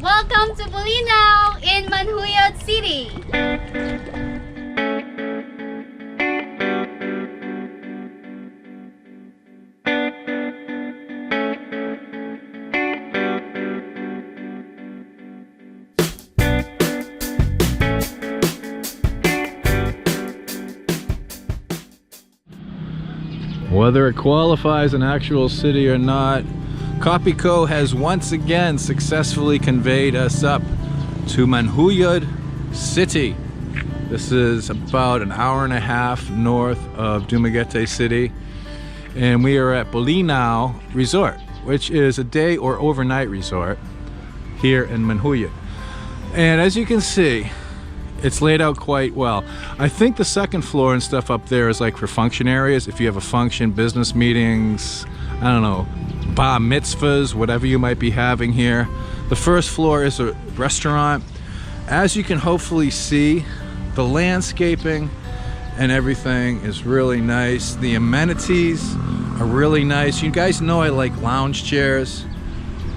Welcome to Bulinaw in Manjuyod City. Whether it qualifies an actual city or not, Copico has once again successfully conveyed us up to Manjuyod City. This is about an hour and a half north of Dumaguete City, and we are at Bulinaw Resort, which is a day or overnight resort here in Manjuyod. And as you can see, it's laid out quite well. I think the second floor and stuff up there is like for function areas. If you have a function, business meetings, I don't know, bar mitzvahs, whatever you might be having here. The first floor is a restaurant. As you can hopefully see, the landscaping and everything is really nice. The amenities are really nice. You guys know I like lounge chairs,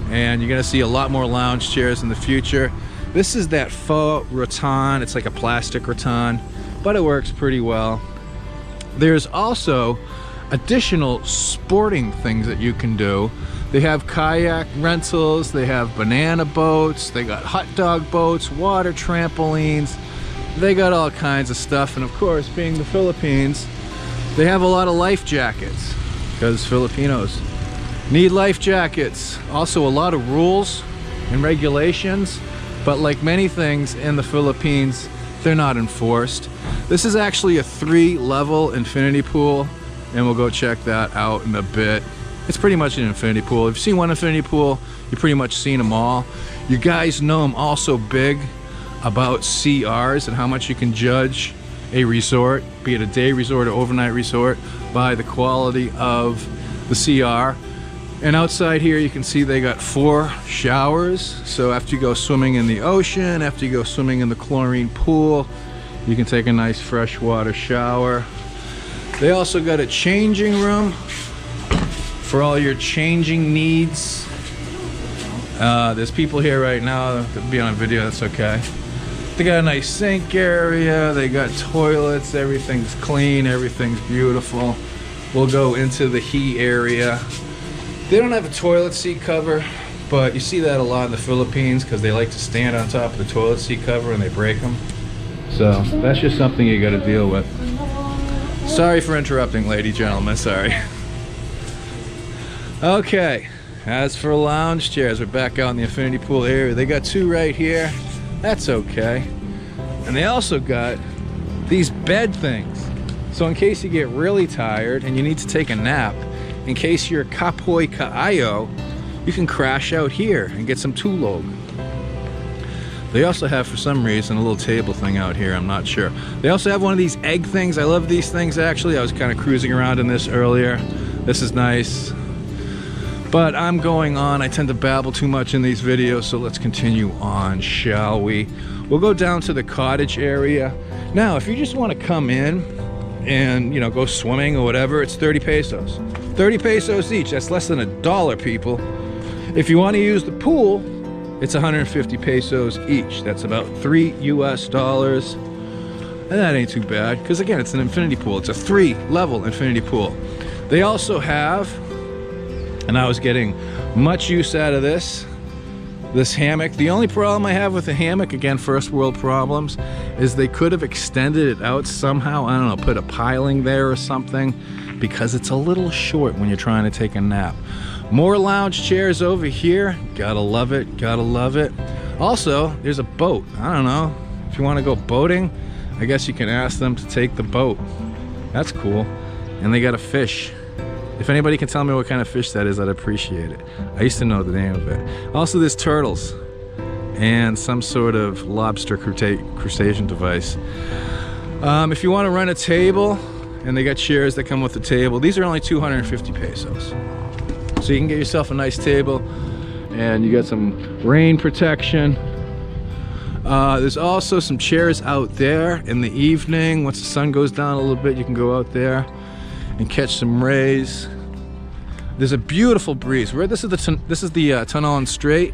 and you're gonna see a lot more lounge chairs in the future. This is that faux rattan. It's like a plastic rattan, but it works pretty well. There's also additional sporting things that you can do. They have kayak rentals, they have banana boats, they got hot dog boats, water trampolines, they got all kinds of stuff. And of course, being the Philippines, they have a lot of life jackets because Filipinos need life jackets. Also a lot of rules and regulations, but like many things in the Philippines, they're not enforced. This is actually a 3-level infinity pool, and we'll go check that out in a bit. It's pretty much an infinity pool. If you've seen one infinity pool, you've pretty much seen them all. You guys know I'm also big about CRs and how much you can judge a resort, be it a day resort or overnight resort, by the quality of the CR. And outside here you can see they got 4 showers. So after you go swimming in the ocean, after you go swimming in the chlorine pool, you can take a nice freshwater shower. They also got a changing room for all your changing needs. There's people here right now that'll be on video, that's okay. They got a nice sink area, they got toilets, everything's clean, everything's beautiful. We'll go into the he area. They don't have a toilet seat cover, but you see that a lot in the Philippines because they like to stand on top of the toilet seat cover and they break them. So that's just something you got to deal with. Sorry for interrupting, ladies, gentlemen, sorry. Okay, as for lounge chairs, we're back out in the infinity pool area. They got 2 right here. That's okay. And they also got these bed things. So in case you get really tired and you need to take a nap, in case you're kapoy kaayo, you can crash out here and get some tulog. They also have, for some reason, a little table thing out here, I'm not sure. They also have one of these egg things. I love these things, actually. I was kind of cruising around in this earlier. This is nice. But I'm going on. I tend to babble too much in these videos, so let's continue on, shall we? We'll go down to the cottage area. Now, if you just want to come in and, you know, go swimming or whatever, it's 30 pesos. 30 pesos each. That's less than $1, people. If you want to use the pool, it's 150 pesos each. That's about $3 US. And that ain't too bad, because again, it's an infinity pool. It's a 3-level infinity pool. They also have, and I was getting much use out of this hammock. The only problem I have with the hammock, again, first world problems, is they could have extended it out somehow. I don't know, put a piling there or something, because it's a little short when you're trying to take a nap. More lounge chairs over here. Gotta love it, gotta love it. Also, there's a boat. I don't know, if you want to go boating, I guess you can ask them to take the boat. That's cool. And they got a fish. If anybody can tell me what kind of fish that is, I'd appreciate it. I used to know the name of it. Also, there's turtles and some sort of lobster crustacean device. If you want to rent a table, and they got chairs that come with the table, these are only 250 pesos. So you can get yourself a nice table, and you got some rain protection. There's also some chairs out there in the evening. Once the sun goes down a little bit, you can go out there and catch some rays. There's a beautiful breeze. This is the Tunnel Strait.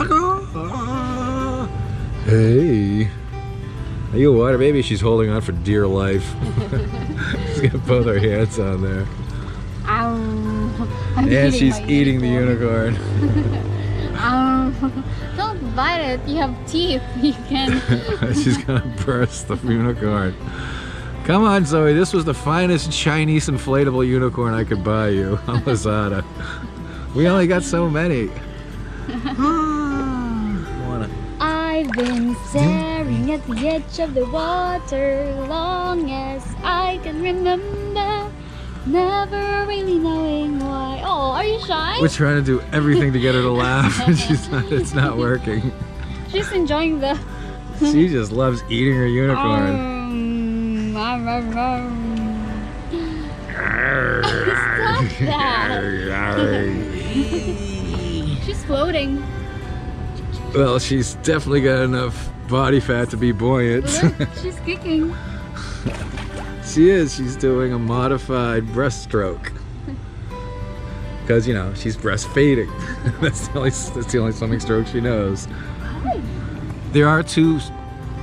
Hey. Are you a water baby? She's holding on for dear life. She's got both her hands on there. And she's eating the unicorn. Don't bite it. You have teeth. You can. She's gonna burst the unicorn. Come on, Zoe. This was the finest Chinese inflatable unicorn I could buy you on Lazada. We only got so many. I've been staring at the edge of the water long as I can remember, never really knowing why. Oh, are you shy? We're trying to do everything to get her to laugh, and it's not working. She's enjoying the... She just loves eating her unicorn. Stop that. She's floating. Well, she's definitely got enough body fat to be buoyant. Look, she's kicking. She is. She's doing a modified breaststroke. Because, you know, she's breastfeeding. That's the only swimming stroke she knows. There are two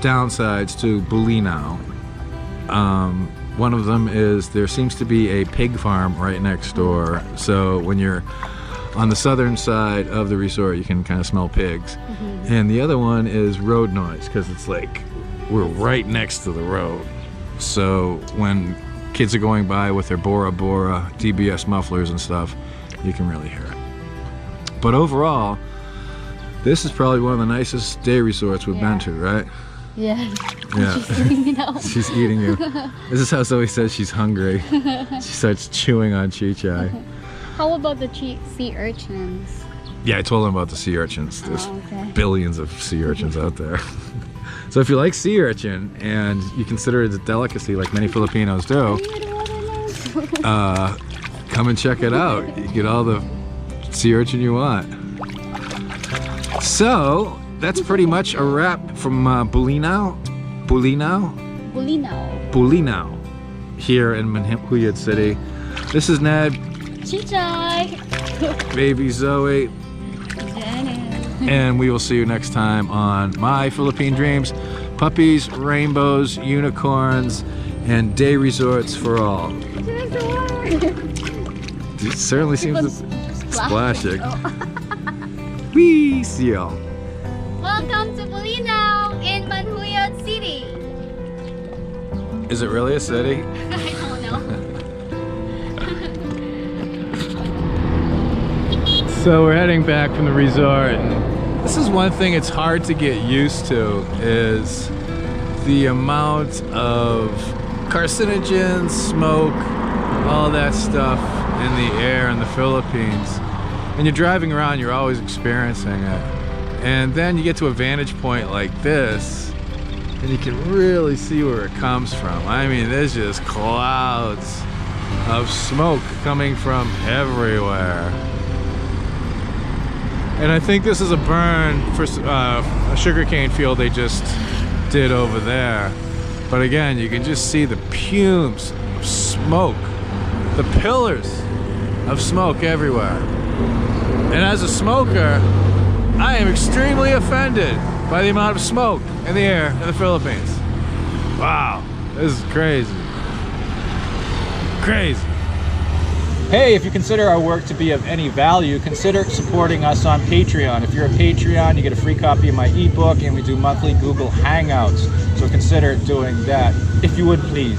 downsides to Bulinaw. One of them is there seems to be a pig farm right next door. So when you're on the southern side of the resort, you can kind of smell pigs. And the other one is road noise, because it's like we're right next to the road. So when kids are going by with their Bora Bora DBS mufflers and stuff, you can really hear it. But overall, this is probably one of the nicest day resorts we've been to, right? Yeah. Yeah. She's eating me now. She's eating you. This is how Zoe says she's hungry. She starts chewing on Chichay. How about the sea urchins? Yeah, I told him about the sea urchins. There's okay. billions of sea urchins out there. So if you like sea urchin and you consider it a delicacy like many Filipinos do, come and check it out. You get all the sea urchin you want. So that's pretty much a wrap from Bulinaw here in Manjuyod City. This is Ned. Chichay. Baby Zoe. And we will see you next time on My Philippine Dreams. Puppies, rainbows, unicorns, and day resorts for all. It certainly seems splashing. Wee, see y'all. Welcome to Bulinaw in Manjuyod City. Is it really a city? I don't know. So we're heading back from the resort. This is one thing it's hard to get used to, is the amount of carcinogens, smoke, all that stuff in the air in the Philippines. And you're driving around, you're always experiencing it. And then you get to a vantage point like this, and you can really see where it comes from. I mean, there's just clouds of smoke coming from everywhere. And I think this is a burn for a sugarcane field they just did over there. But again, you can just see the fumes of smoke, the pillars of smoke everywhere. And as a smoker, I am extremely offended by the amount of smoke in the air in the Philippines. Wow, this is crazy. Crazy. Hey, if you consider our work to be of any value, consider supporting us on Patreon. If you're a Patreon, you get a free copy of my ebook, and we do monthly Google Hangouts. So consider doing that, if you would please.